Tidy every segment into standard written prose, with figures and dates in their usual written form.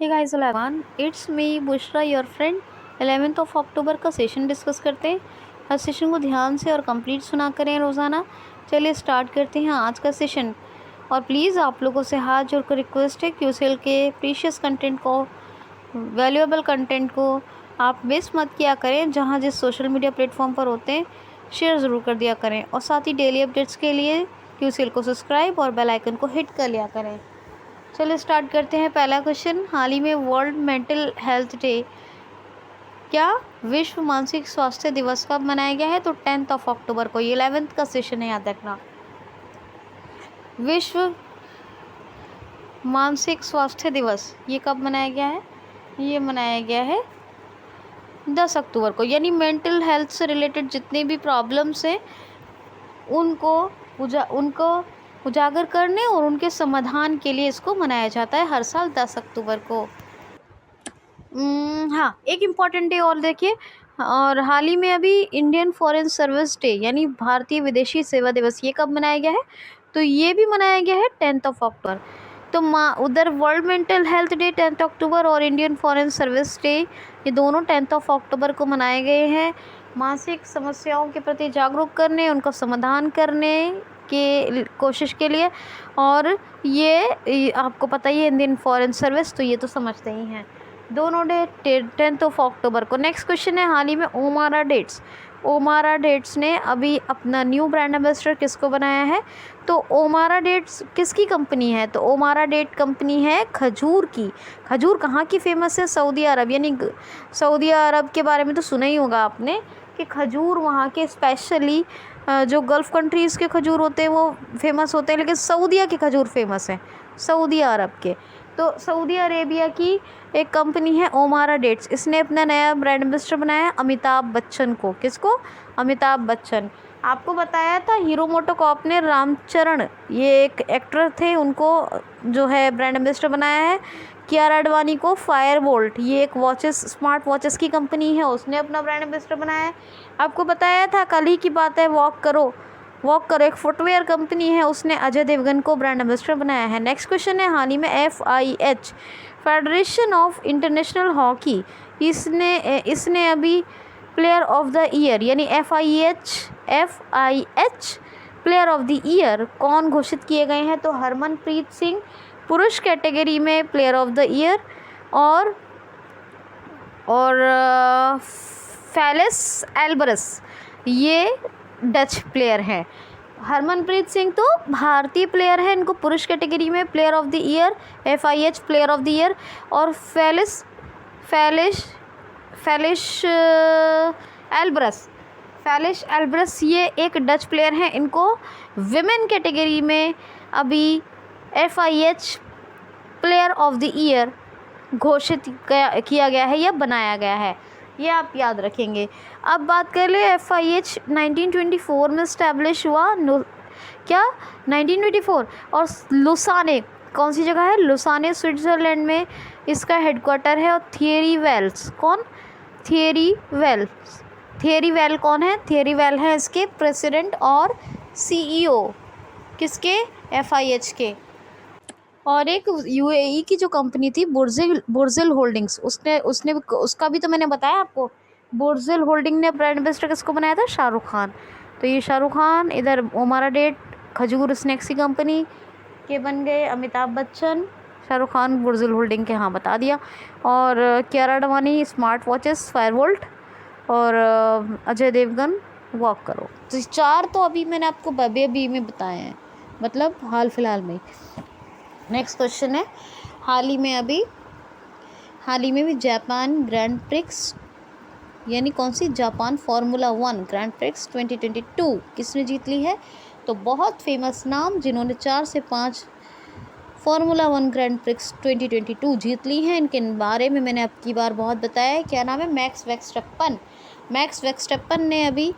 Hey guys everyone, it's me Bushra your friend. 11th of October का session discuss करते हैं। हर session को ध्यान से और कंप्लीट सुना करें रोज़ाना। चलिए स्टार्ट करते हैं आज का सेशन। और प्लीज़ आप लोगों से हाथ जोड़कर रिक्वेस्ट है क्यूसीएल के प्रीशियस कंटेंट को, वैल्यूएबल कंटेंट को आप मिस मत किया करें। जहाँ जिस सोशल मीडिया प्लेटफॉर्म पर होते हैं शेयर ज़रूर कर दिया करें, और साथ ही डेली अपडेट्स के लिए क्यूसीएल को सब्सक्राइब और बेल आइकन को हिट कर लिया करें। चलिए स्टार्ट करते हैं। पहला क्वेश्चन, हाल ही में वर्ल्ड मेंटल हेल्थ डे क्या विश्व मानसिक स्वास्थ्य दिवस कब मनाया गया है? तो 10th ऑफ अक्टूबर को। ये 11th का सेशन है, याद रखना। विश्व मानसिक स्वास्थ्य दिवस ये कब मनाया गया है? ये मनाया गया है 10 अक्टूबर को। यानी मेंटल हेल्थ से रिलेटेड जितनी भी प्रॉब्लम्स हैं उनको उजागर करने और उनके समाधान के लिए इसको मनाया जाता है हर साल 10 अक्टूबर को। हाँ, एक इम्पॉर्टेंट डे और देखिए। और हाल ही में अभी इंडियन फॉरेन सर्विस डे यानी भारतीय विदेशी सेवा दिवस ये कब मनाया गया है? तो ये भी मनाया गया है 10th ऑफ अक्टूबर। तो उधर world mental health day 10th अक्टूबर और इंडियन फॉरेन सर्विस डे ये दोनों 10th ऑफ अक्टूबर को मनाए गए हैं मानसिक समस्याओं के प्रति जागरूक करने, उनका समाधान करने के कोशिश के लिए। और ये आपको पता ही है इंडियन फॉरेन सर्विस, तो ये तो समझते ही हैं। दोनों डे 10th ऑफ अक्टूबर को। नेक्स्ट क्वेश्चन है, हाल ही में ओमारा डेट्स ने अभी अपना न्यू ब्रांड एम्बेसडर किसको बनाया है? तो ओमारा डेट्स किसकी कंपनी है? तो ओमारा डेट कंपनी है खजूर की। खजूर कहाँ की फेमस है? सऊदी अरब। यानी सऊदी अरब के बारे में तो सुना ही होगा आपने कि खजूर वहाँ के स्पेशली जो गल्फ़ कंट्रीज़ के खजूर होते हैं वो फेमस होते हैं, लेकिन सऊदीया के खजूर फेमस हैं, सऊदी अरब के। तो सऊदी अरेबिया की एक कंपनी है ओमारा डेट्स, इसने अपना नया ब्रांड एम्बेसडर बनाया है अमिताभ बच्चन को। किसको? अमिताभ बच्चन। आपको बताया था हीरो मोटोकॉर्प ने रामचरण, ये एक एक्टर थे, उनको जो है ब्रांड एम्बेसडर बनाया है। कियारा आडवाणी को फायरबोल्ट, ये एक स्मार्ट वॉचेस की कंपनी है, उसने अपना ब्रांड एम्बेसडर बनाया है। आपको बताया था, कल ही की बात है, वॉक करो एक फुटवेयर कंपनी है, उसने अजय देवगन को ब्रांड एम्बेसडर बनाया है। नेक्स्ट क्वेश्चन है, हाल ही में FIH federation of international hockey इसने अभी प्लेयर ऑफ द ईयर यानी FIH player of the year कौन घोषित किए गए हैं? तो हरमनप्रीत सिंह पुरुष कैटेगरी में प्लेयर ऑफ द ईयर, और फैलिस एल्बरस ये डच प्लेयर हैं। हरमनप्रीत सिंह तो भारतीय प्लेयर है, इनको पुरुष कैटेगरी में player of the year FIH player of the year. और फैलिश एल्बरस ये एक डच प्लेयर हैं, इनको विमेन कैटेगरी में अभी FIH player of the year घोषित किया गया है या बनाया गया है, ये आप याद रखेंगे। अब बात कर ले, FIH 1924 में इस्टेब्लिश हुआ। क्या 1924? और लुसाने कौन सी जगह है? लुसाने स्विट्ज़रलैंड में इसका हेडक्वार्टर है। और थियरी वेल कौन है? थियरी वेल है इसके प्रेसिडेंट और CEO। किसके? FIH के। और एक UAE की जो कंपनी थी बुर्जिल होल्डिंग्स, उसका भी तो मैंने बताया आपको। बुर्जिल होल्डिंग ने ब्रांड एम्बेसडर किसको बनाया था? शाहरुख खान। तो ये शाहरुख खान, इधर ओमारा डेट खजूर स्नैक्स की कंपनी के बन गए अमिताभ बच्चन, शाहरुख खान बुर्जिल होल्डिंग के, हाँ बता दिया। और कियारा आडवाणी स्मार्ट वॉचेस फायरवोल्ट, और अजय देवगन वॉक करो। तो 4 तो अभी मैंने आपको अभी में बताए हैं, मतलब हाल फिलहाल में। नेक्स्ट क्वेश्चन है, हाल ही में भी जापान ग्रैंड प्रिक्स यानी कौन सी? जापान फार्मूला 1 ग्रैंड प्रिक्स 2022 किसने जीत ली है? तो बहुत फेमस नाम जिन्होंने 4 से 5 फार्मूला 1 ग्रैंड प्रिक्स 2022 जीत ली हैं, इनके बारे में मैंने अब की बार बहुत बताया है। क्या नाम है? मैक्स वेक्सटप्पन ने अभी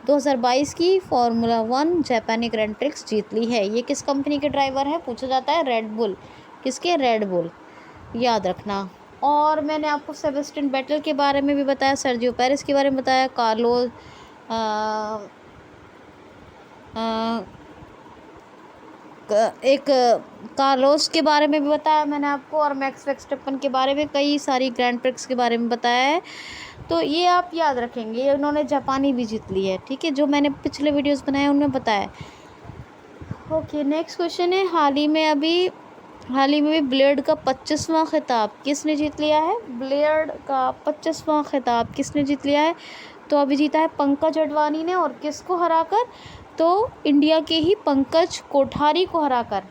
2022 की फार्मूला 1 जापानी ग्रैंड प्रिक्स जीत ली है। ये किस कंपनी के ड्राइवर है? पूछा जाता है रेड बुल। किसके? रेड बुल, याद रखना। और मैंने आपको सेबेस्टियन वेटेल के बारे में भी बताया, सर्जियो पेरेस के बारे में बताया, एक कार्लोस के बारे में भी बताया मैंने आपको, और मैक्स वर्स्टेपन के बारे में, कई सारी ग्रैंड प्रिक्स के बारे में बताया है। तो ये आप याद रखेंगे। उन्होंने जापानी भी जीत ली है, ठीक है, जो मैंने पिछले वीडियोस बनाए उनमें बताया। ओके, नेक्स्ट क्वेश्चन है, हाल ही में भी ब्लेड का 25वां खिताब किसने जीत लिया है? ब्लेड का 25वां खिताब किसने जीत लिया है? तो अभी जीता है पंकज अडवाणी ने, और किसको हराकर? तो इंडिया के ही पंकज कोठारी को हराकर,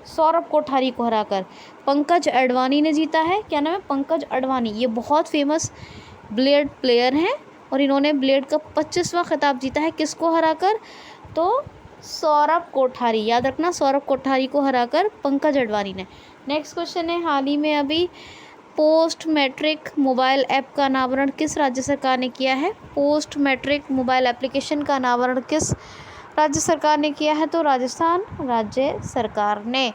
सौरभ कोठारी को हराकर पंकज अडवाणी ने जीता है। क्या नाम है? पंकज अडवाणी। ये बहुत फेमस ब्लेड प्लेयर हैं और इन्होंने ब्लेड का 25वां खिताब जीता है। किसको हराकर? तो सौरभ कोठारी, याद रखना, सौरभ कोठारी को हराकर पंकज अडवाणी ने। नेक्स्ट क्वेश्चन है, हाल ही में अभी पोस्ट मैट्रिक मोबाइल ऐप का अनावरण किस राज्य सरकार ने किया है? पोस्ट मैट्रिक मोबाइल एप्लीकेशन का अनावरण किस राज्य सरकार ने किया है? तो राजस्थान राज्य सरकार ने।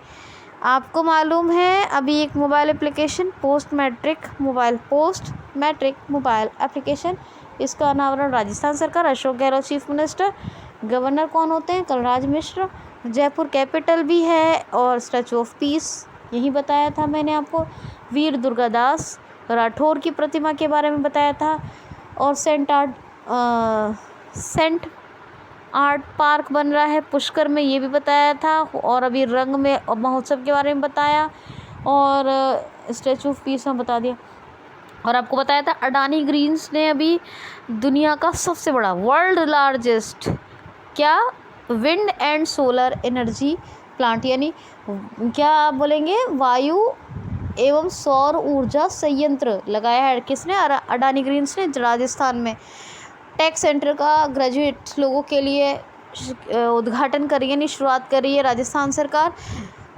आपको मालूम है अभी एक mobile application post matric mobile application, इसका अनावरण राजस्थान सरकार, Ashok Gehlot chief minister. Governor कौन होते हैं? कलराज मिश्र। जयपुर कैपिटल भी है और स्टैचू ऑफ पीस, यही बताया था मैंने आपको। वीर दुर्गादास राठौर की प्रतिमा के बारे में बताया था। और सेंट आर्ट पार्क बन रहा है पुष्कर में, ये भी बताया था। और अभी रंग में महोत्सव के बारे में बताया, और स्टैचू ऑफ पीस में बता दिया। और आपको बताया था अडानी ग्रीन्स ने अभी दुनिया का सबसे बड़ा वर्ल्ड लार्जेस्ट क्या wind and solar energy plant, यानी क्या आप बोलेंगे, वायु एवं सौर ऊर्जा संयंत्र लगाया है। किसने? अडानी ग्रीन्स ने, राजस्थान में। टेक सेंटर का ग्रेजुएट लोगों के लिए उद्घाटन करी, यानी शुरुआत कर रही है राजस्थान सरकार।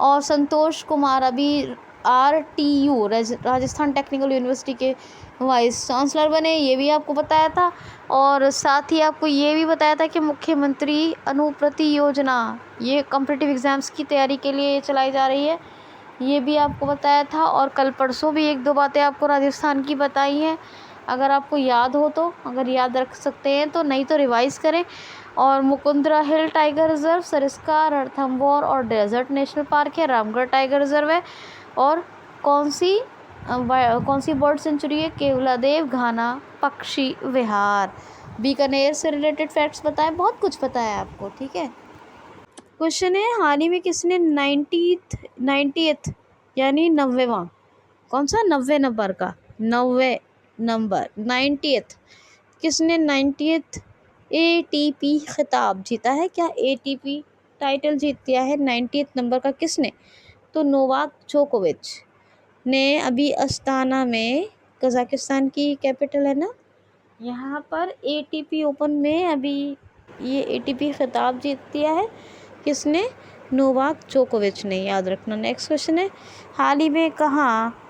और संतोष कुमार अभी RTU राजस्थान टेक्निकल यूनिवर्सिटी के वाइस चांसलर बने, ये भी आपको बताया था। और साथ ही आपको ये भी बताया था कि मुख्यमंत्री अनुप्रति योजना, ये कॉम्पिटिटिव एग्ज़ाम्स की तैयारी के लिए चलाई जा रही है, ये भी आपको बताया था। और कल परसों भी एक दो बातें आपको राजस्थान की बताई हैं, अगर आपको याद हो तो, अगर याद रख सकते हैं तो, नहीं तो रिवाइज़ करें। और मुकुंदरा हिल टाइगर रिजर्व, सरिस्का, रणथंभौर और डेजर्ट नेशनल पार्क है, रामगढ़ टाइगर रिजर्व है। और कौन सी बर्ड सेंचुरी है? केवलादेव घाना पक्षी विहार। बीकानेर से रिलेटेड फैक्ट्स बताएं, बहुत कुछ बताया आपको, ठीक है। क्वेश्चन है, हाल ही में किसने 90th यानी 90वां, कौन सा 90 नंबर का 90th किसने 90th ATP खिताब जीता है? क्या ATP टाइटल जीत लिया है 90th नंबर का? किसने? तो नोवाक जोकोविच ने अभी अस्ताना में, कजाकिस्तान की कैपिटल है ना, यहाँ पर ATP ओपन में अभी ये ATP खिताब जीत लिया है। किसने? नोवाक जोकोविच ने, याद रखना। नेक्स्ट क्वेश्चन है, हाल ही में कहाँ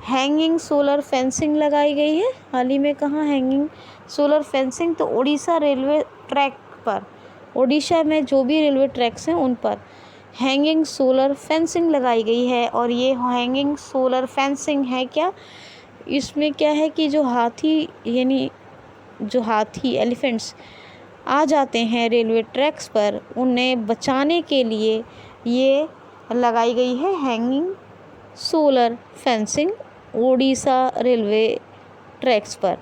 हैंगिंग सोलर फेंसिंग लगाई गई है? हाल ही में कहाँ हैंगिंग सोलर फेंसिंग? तो उड़ीसा रेलवे ट्रैक पर, उड़ीसा में जो भी रेलवे ट्रैक्स हैं उन पर हैंगिंग सोलर फेंसिंग लगाई गई है। और ये हैंगिंग सोलर फेंसिंग है क्या? इसमें क्या है कि जो हाथी एलिफेंट्स आ जाते हैं रेलवे ट्रैक्स पर, उन्हें बचाने के लिए ये लगाई गई है hanging solar fencing Orissa railway tracks पर।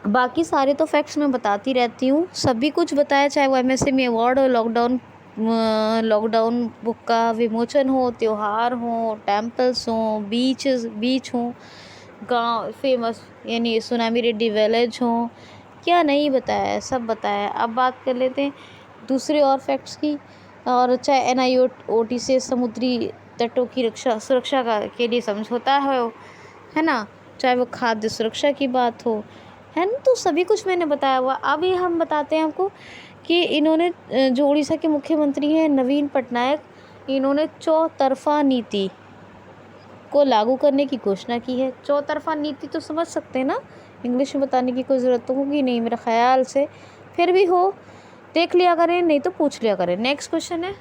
बाकी सारे तो फैक्ट्स मैं बताती रहती हूँ, सभी कुछ बताया, चाहे वो MSME अवार्ड हो, लॉकडाउन बुक का विमोचन हो, त्यौहार हो, टेम्पल्स हो, बीच हो, गांव फेमस यानी सुनामी रेड्डी विलेज हो, क्या नहीं बताया, सब बताया। अब बात कर लेते हैं दूसरे और फैक्ट्स की। और चाहे NIOT से समुद्री तटों की सुरक्षा के लिए समझौता है ना, चाहे वो खाद्य सुरक्षा की बात हो, है ना, तो सभी कुछ मैंने बताया हुआ। अभी हम बताते हैं आपको कि इन्होंने, जो उड़ीसा के मुख्यमंत्री हैं नवीन पटनायक, इन्होंने चौतरफा नीति को लागू करने की घोषणा की है। चौतरफा नीति तो समझ सकते हैं ना, इंग्लिश में बताने की कोई ज़रूरत तो होगी नहीं मेरे ख्याल से, फिर भी हो देख लिया करें, नहीं तो पूछ लिया करें। नेक्स्ट क्वेश्चन है,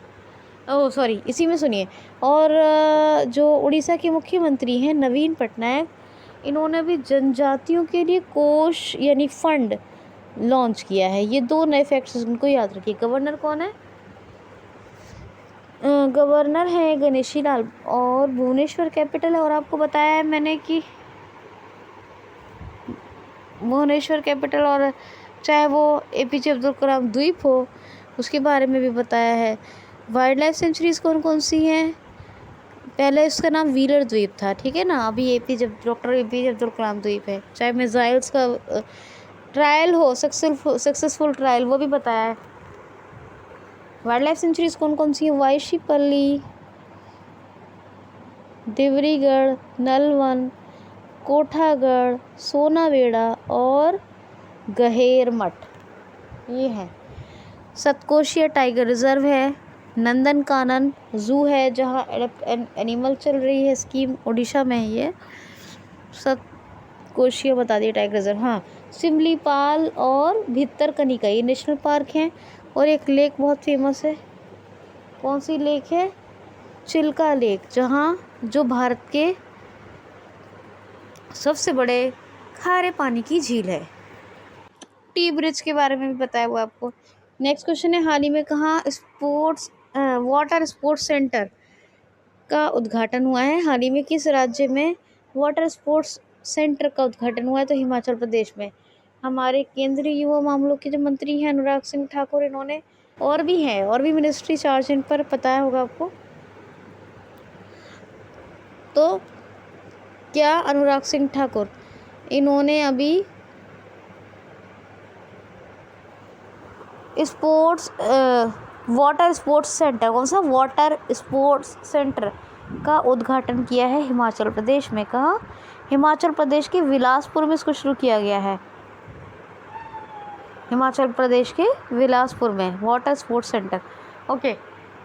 इसी में सुनिए। और जो उड़ीसा के मुख्यमंत्री हैं नवीन पटनायक, इन्होंने भी जनजातियों के लिए कोष यानी फंड लॉन्च किया है। ये दो नए फैक्ट्स उनको याद रखिए। गवर्नर कौन है? गवर्नर हैं गणेशी लाल और भुवनेश्वर कैपिटल है। और आपको बताया है मैंने कि भुवनेश्वर कैपिटल, और चाहे वो APJ अब्दुल कलाम द्वीप हो उसके बारे में भी बताया है। वाइल्ड लाइफ सेंचुरीज कौन कौन सी हैं? पहले इसका नाम व्हीलर द्वीप था, ठीक है ना। अभी डॉक्टर APJ अब्दुल कलाम द्वीप है। चाहे मिसाइल्स का ट्रायल हो, सक्सेसफुल ट्रायल, वो भी बताया है। वाइल्ड लाइफ सेंचुरीज कौन कौन सी है? वाइशीपल्ली, देवरीगढ़, नलवन, कोठागढ़, सोनावेड़ा और गहेरमठ, ये है। सतकोशिया टाइगर रिजर्व है। नंदनकानन जू है जहाँ एनिमल चल रही है स्कीम, उड़ीसा में है ये। सतकोशिया बता दिए टाइगर रिजर्व। हाँ, सिमलीपाल और भितरकनिका ये नेशनल पार्क हैं। और एक लेक बहुत फेमस है, कौन सी लेक है? चिल्का लेक, जहाँ जो भारत के सबसे बड़े खारे पानी की झील है। टी ब्रिज के बारे में भी बताया हुआ आपको। नेक्स्ट क्वेश्चन है, हाल ही में कहाँ वाटर स्पोर्ट्स सेंटर का उद्घाटन हुआ है? हाल ही में किस राज्य में वाटर स्पोर्ट्स सेंटर का उद्घाटन हुआ है? तो हिमाचल प्रदेश में। हमारे केंद्रीय युवा मामलों के जो मंत्री हैं अनुराग सिंह ठाकुर, इन्होंने, और भी हैं, और भी मिनिस्ट्री चार्ज इन पर पता होगा आपको। तो क्या अनुराग सिंह ठाकुर, इन्होंने अभी वाटर स्पोर्ट्स सेंटर, कौन सा? वाटर स्पोर्ट्स सेंटर का उद्घाटन किया है हिमाचल प्रदेश में। कहाँ? हिमाचल प्रदेश के बिलासपुर में इसको शुरू किया गया है। हिमाचल प्रदेश के बिलासपुर में वाटर स्पोर्ट्स सेंटर। ओके,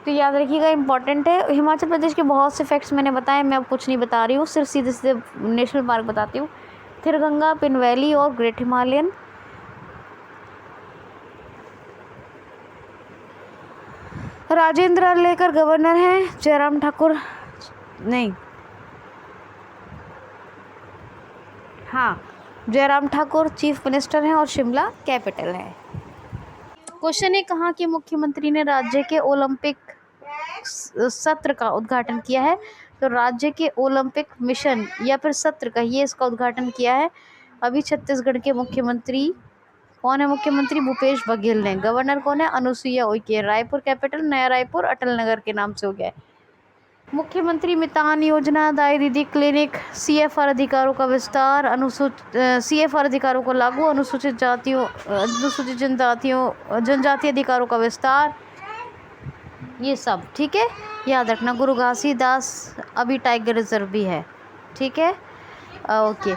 तो याद रखिएगा, इंपॉर्टेंट है। हिमाचल प्रदेश के बहुत से फैक्ट्स मैंने बताए, मैं अब कुछ नहीं बता रही हूँ, सिर्फ सीधे सीधे नेशनल पार्क बताती हूँ। थिरगंगा, पिन वैली और ग्रेट हिमालयन। राजेंद्र लेकर गवर्नर हैं, जयराम ठाकुर नहीं, हाँ, जयराम ठाकुर चीफ मिनिस्टर हैं और शिमला कैपिटल है। क्वेश्चन है, कहाँ के मुख्यमंत्री ने राज्य के ओलंपिक सत्र का उद्घाटन किया है? तो राज्य के ओलंपिक मिशन या फिर सत्र का, ये इसका उद्घाटन किया है अभी छत्तीसगढ़ के मुख्यमंत्री। कौन है मुख्यमंत्री? भूपेश बघेल ने। गवर्नर कौन है? अनुसुईया उइके। रायपुर कैपिटल नया रायपुर अटल नगर के नाम से हो गया है। मुख्यमंत्री मितान योजना, दाई दीदी क्लिनिक, CFR अधिकारों का विस्तार, CFR अधिकारों को लागू, अनुसूचित जनजातीय अधिकारों का विस्तार, ये सब, ठीक है, याद रखना। गुरु घासीदास अभी टाइगर रिजर्व भी है, ठीक है। ओके,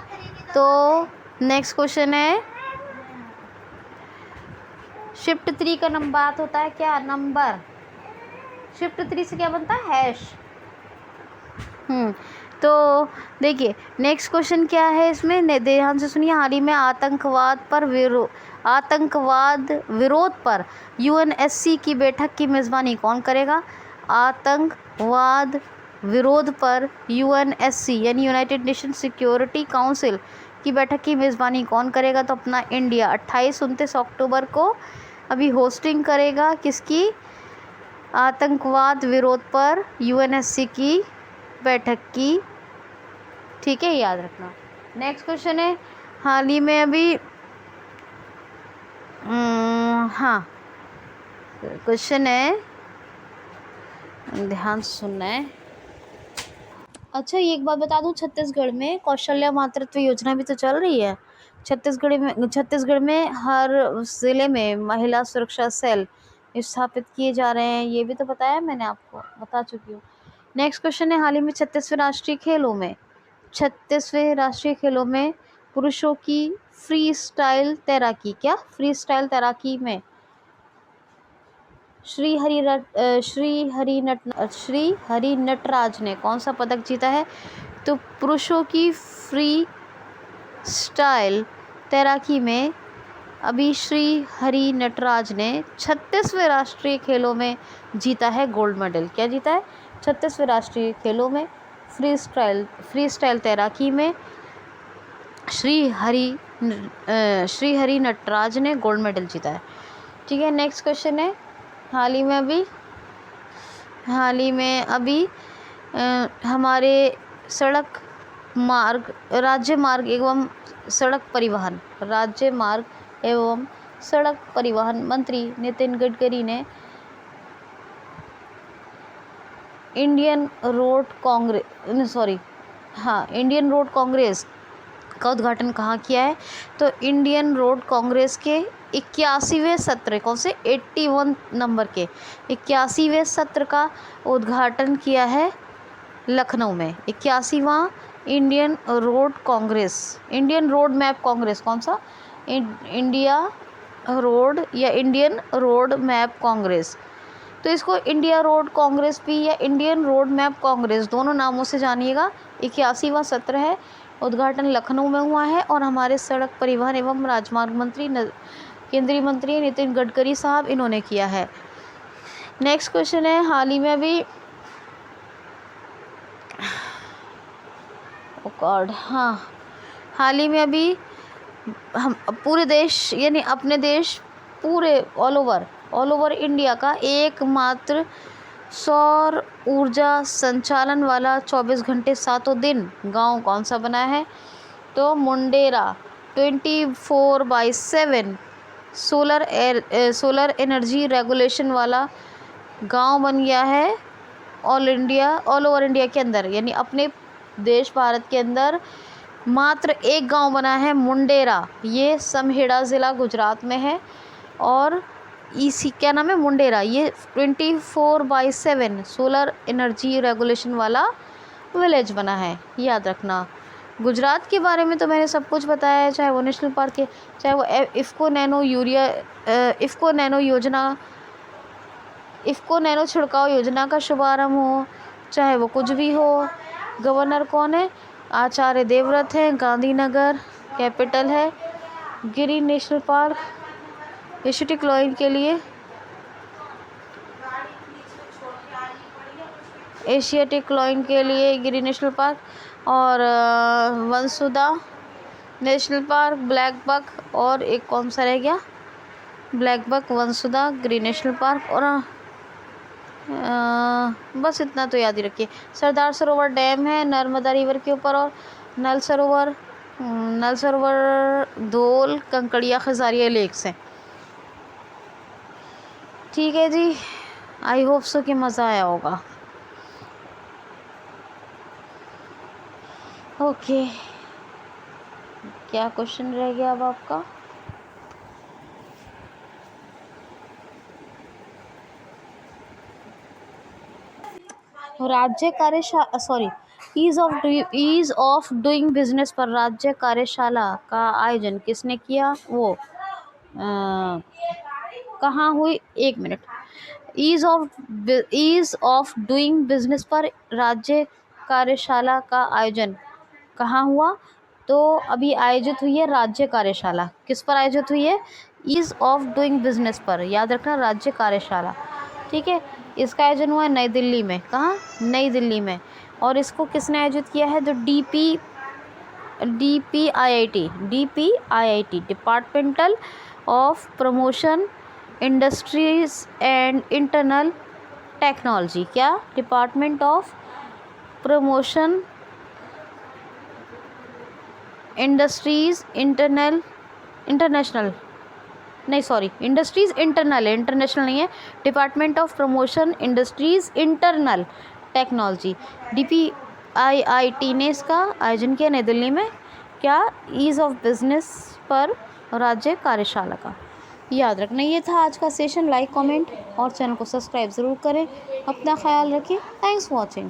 तो नेक्स्ट क्वेश्चन है, शिफ्ट 3 का नंबर बात होता है क्या? नंबर शिफ्ट 3 से क्या बनता है? हैश। तो देखिए नेक्स्ट क्वेश्चन क्या है इसमें, ध्यान से सुनिए। हाल ही में आतंकवाद विरोध पर UNSC की बैठक की मेज़बानी कौन करेगा? आतंकवाद विरोध पर UNSC यानी यूनाइटेड नेशन सिक्योरिटी काउंसिल की बैठक की मेज़बानी कौन करेगा? तो अपना इंडिया 28-29 अक्टूबर को अभी होस्टिंग करेगा। किसकी? आतंकवाद विरोध पर UNSC की बैठक की, ठीक है, याद रखना। नेक्स्ट क्वेश्चन है, हाल ही में अभी हाँ, क्वेश्चन है, ध्यान से सुनना है। अच्छा, ये एक बात बता दूं, छत्तीसगढ़ में कौशल्या मातृत्व योजना भी तो चल रही है। छत्तीसगढ़ में हर ज़िले में महिला सुरक्षा सेल स्थापित किए जा रहे हैं, ये भी तो बताया, मैंने आपको बता चुकी हूँ। नेक्स्ट क्वेश्चन है, हाल ही में 36वें राष्ट्रीय खेलों में पुरुषों की फ्री स्टाइल तैराकी, क्या फ्री स्टाइल तैराकी में श्री हरि नटराज ने कौन सा पदक जीता है? तो पुरुषों की फ्री स्टाइल तैराकी में अभी श्री हरि नटराज ने 36वें राष्ट्रीय खेलों में जीता है गोल्ड मेडल। क्या जीता है? 36वें राष्ट्रीय खेलों में फ्री स्टाइल तैराकी में श्री हरि नटराज ने गोल्ड मेडल जीता है, ठीक है। नेक्स्ट क्वेश्चन है, हाल ही में अभी हाल ही में अभी हमारे सड़क मार्ग राज्य मार्ग एवं सड़क परिवहन मंत्री नितिन गडकरी ने इंडियन रोड कांग्रेस का उद्घाटन कहाँ किया है? तो इंडियन रोड कांग्रेस के 81वें सत्र, कौन से 81 नंबर के 81वें सत्र का उद्घाटन किया है लखनऊ में। 81वां इंडियन रोड मैप कांग्रेस, कौन सा? Indian road map Congress. तो इसको इंडिया रोड कांग्रेस भी या इंडियन रोड मैप कांग्रेस दोनों नामों से जानिएगा। 81वां सत्र है, उद्घाटन लखनऊ में हुआ है और हमारे सड़क परिवहन एवं राजमार्ग मंत्री केंद्रीय मंत्री नितिन गडकरी साहब इन्होंने किया है। नेक्स्ट क्वेश्चन है, हाल ही में अभी हाल ही में अभी हम पूरे देश यानी अपने देश पूरे ऑल ओवर इंडिया का एकमात्र सौर ऊर्जा संचालन वाला 24 घंटे 7 दिन गांव कौन सा बना है? तो मुंडेरा 24/7 सोलर एनर्जी रेगुलेशन वाला गांव बन गया है ऑल ओवर इंडिया के अंदर, यानी अपने देश भारत के अंदर मात्र एक गांव बना है मुंडेरा। ये समहेड़ा ज़िला गुजरात में है और इसी क्या नाम है? मुंडेरा। ये 24/7 सोलर एनर्जी रेगुलेशन वाला विलेज बना है, याद रखना। गुजरात के बारे में तो मैंने सब कुछ बताया है, चाहे वो नेशनल पार्क है, चाहे वो इफ़को नैनो छिड़काव योजना का शुभारंभ हो, चाहे वो कुछ भी हो। गवर्नर कौन है? आचार्य देवव्रत है। गांधीनगर कैपिटल है। गिरी नेशनल पार्क एशियाटिक लायन के लिए गिरी नेशनल पार्क, और वंसुधा नेशनल पार्क, ब्लैक बक, और एक कौन सा रह गया? ब्लैक बक, वंसुधा, गिरी नेशनल पार्क, और बस इतना तो याद ही रखिए। सरदार सरोवर डैम है नर्मदा रिवर के ऊपर, और नल सरोवर धोल, कंकड़िया, खजारिया लेक्स हैं। ठीक है जी, आई होप सो कि मज़ा आया होगा। ओके, क्या क्वेश्चन रह गया अब आपका? ईज ऑफ डूइंग बिजनेस पर राज्य कार्यशाला का आयोजन किसने किया? वो कहाँ हुई? 1 minute. Ease of doing business पर राज्य कार्यशाला का आयोजन कहाँ हुआ? तो अभी आयोजित हुई है राज्य कार्यशाला। किस पर आयोजित हुई है? ईज ऑफ डूइंग बिजनेस पर, याद रखना, राज्य कार्यशाला। ठीक है, इसका आयोजन हुआ है नई दिल्ली में। कहाँ? नई दिल्ली में। और इसको किसने आयोजित किया है? तो DPIIT departmental of promotion industries and internal technology. क्या? Department of promotion industries international है, इंटरनेशनल नहीं है। Department of promotion industries internal technology, DPIIT ने इसका आयोजन किया नई दिल्ली में। क्या? ईज ऑफ बिजनेस पर राज्य कार्यशाला का। याद रखना। ये था आज का सेशन। लाइक, कमेंट और चैनल को सब्सक्राइब ज़रूर करें। अपना ख्याल रखें। Thanks for watching.